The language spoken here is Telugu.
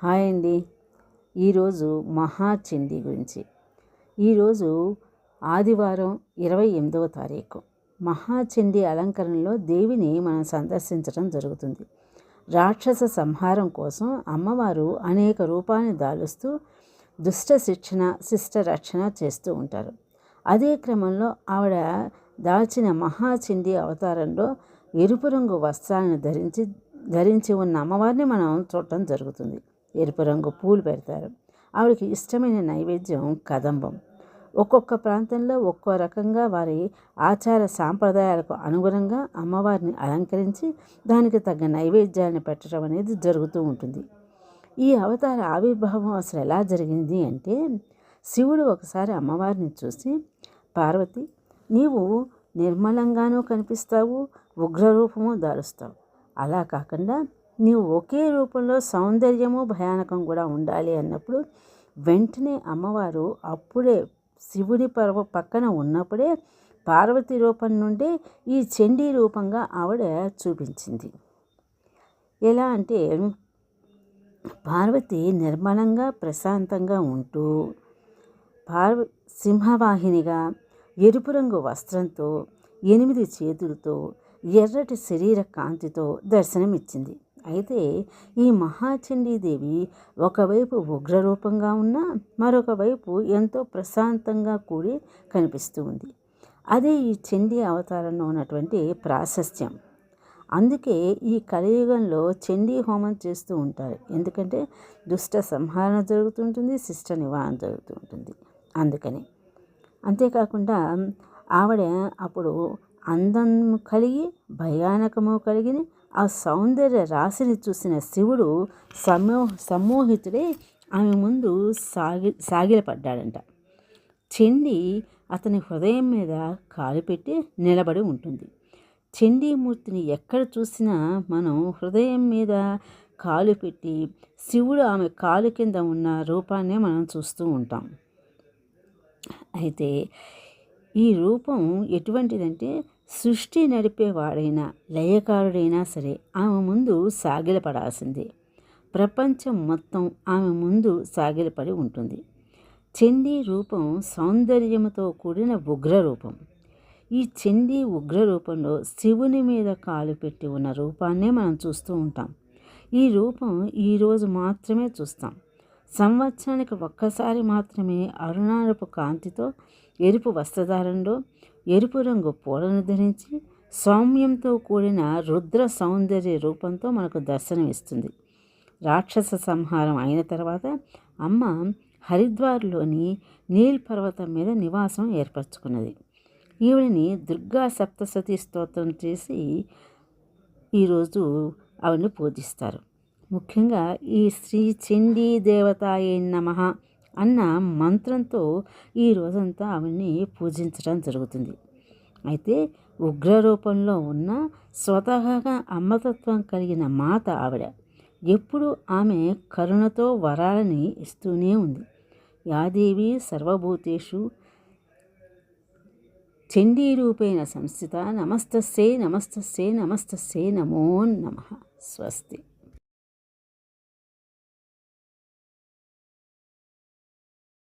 హాయ్ అండి. ఈరోజు మహాచండీ గురించి. ఈరోజు ఆదివారం 28వ తారీఖు. మహాచండీ అలంకరణలో దేవిని మనం సందర్శించడం జరుగుతుంది. రాక్షస సంహారం కోసం అమ్మవారు అనేక రూపాన్ని దాలుస్తూ దుష్ట శిష్ట రక్షణ చేస్తూ ఉంటారు. అదే క్రమంలో ఆవిడ దాల్చిన మహాచండీ అవతారంలో ఎరుపు రంగు వస్త్రాలను ధరించి ఉన్న అమ్మవారిని మనం చూడటం జరుగుతుంది. ఎరుపు రంగు పూలు పెడతారు. ఆవిడకి ఇష్టమైన నైవేద్యం కదంబం. ఒక్కొక్క ప్రాంతంలో ఒక్కో రకంగా వారి ఆచార సాంప్రదాయాలకు అనుగుణంగా అమ్మవారిని అలంకరించి దానికి తగ్గ నైవేద్యాన్ని పెట్టడం అనేది జరుగుతూ ఉంటుంది. ఈ అవతార ఆవిర్భావం అసలు ఎలా జరిగింది అంటే, శివుడు ఒకసారి అమ్మవారిని చూసి, పార్వతి, నీవు నిర్మలంగానూ కనిపిస్తావు, ఉగ్రరూపము దాలుస్తావు. అలా కాకుండా నీవు ఒకే రూపంలో సౌందర్యము భయానకం కూడా ఉండాలి అన్నప్పుడు వెంటనే అమ్మవారు అప్పుడే శివుని పక్కన ఉన్నప్పుడే పార్వతి రూపం నుండి ఈ చండీ రూపంగా ఆవిడ చూపించింది. ఎలా అంటే, పార్వతి నిర్మలంగా ప్రశాంతంగా ఉంటూ సింహవాహినిగా ఎరుపు రంగు వస్త్రంతో 8 చేతులతో ఎర్రటి శరీర కాంతితో దర్శనమిచ్చింది. అయితే ఈ మహాచండీదేవి ఒకవైపు ఉగ్రరూపంగా ఉన్నా మరొక వైపు ఎంతో ప్రశాంతంగా కూడి కనిపిస్తూ ఉంది. అదే ఈ చండీ అవతారంలో ఉన్నటువంటి ప్రాశస్త్యం. అందుకే ఈ కలియుగంలో చండీ హోమం చేస్తూ ఉంటారు. ఎందుకంటే దుష్ట సంహారణ జరుగుతుంటుంది, శిష్ట నివారణ జరుగుతూ ఉంటుంది. అందుకని అంతేకాకుండా ఆవిడ అప్పుడు అందం కలిగి భయానకము కలిగిన ఆ సౌందర్య రాశిని చూసిన శివుడు సమ్మోహితుడై ఆమె ముందు సాగిలపడ్డాడంట. చండీ అతని హృదయం మీద కాలు పెట్టి నిలబడి ఉంటుంది. చండీమూర్తిని ఎక్కడ చూసినా మనం హృదయం మీద కాలు పెట్టి శివుడు ఆమె కాలు కింద ఉన్న రూపాన్నే మనం చూస్తూ ఉంటాం. అయితే ఈ రూపం ఎటువంటిదంటే, సృష్టి నడిపేవాడైనా లయకారుడైనా సరే ఆమె ముందు సాగిలపడాల్సిందే. ప్రపంచం మొత్తం ఆమె ముందు సాగిలపడి ఉంటుంది. చండీ రూపం సౌందర్యంతో కూడిన ఉగ్రరూపం. ఈ చండీ ఉగ్రరూపంలో శివుని మీద కాలు పెట్టి ఉన్న రూపాన్నే మనం చూస్తూ ఉంటాం. ఈ రూపం ఈరోజు మాత్రమే చూస్తాం. సంవత్సరానికి ఒక్కసారి మాత్రమే అరుణారపు కాంతితో ఎరుపు వస్త్రధారణలో ఎరుపు రంగు పూలను ధరించి సౌమ్యంతో కూడిన రుద్ర సౌందర్య రూపంతో మనకు దర్శనమిస్తుంది. రాక్షస సంహారం అయిన తర్వాత అమ్మ హరిద్వార్లోని నీల్ పర్వతం మీద నివాసం ఏర్పరచుకున్నది. ఈవిడిని దుర్గా సప్తసతి స్తోత్రం చేసి ఈరోజు ఆవిడని పూజిస్తారు. ముఖ్యంగా ఈ శ్రీ చండీ దేవతాయే నమః అన్న మంత్రంతో ఈ రోజంతా ఆవిడ్ని పూజించడం జరుగుతుంది. అయితే ఉగ్రరూపంలో ఉన్న స్వతహాగా అమ్మతత్వం కలిగిన మాత ఆవిడ. ఎప్పుడు ఆమె కరుణతో వరాలని ఇస్తూనే ఉంది. యాదేవి సర్వభూతేషు చండీరూపేణ సంస్థిత నమస్తస్యై నమస్తస్యై నమస్తస్యై నమో నమః. స్వస్తి.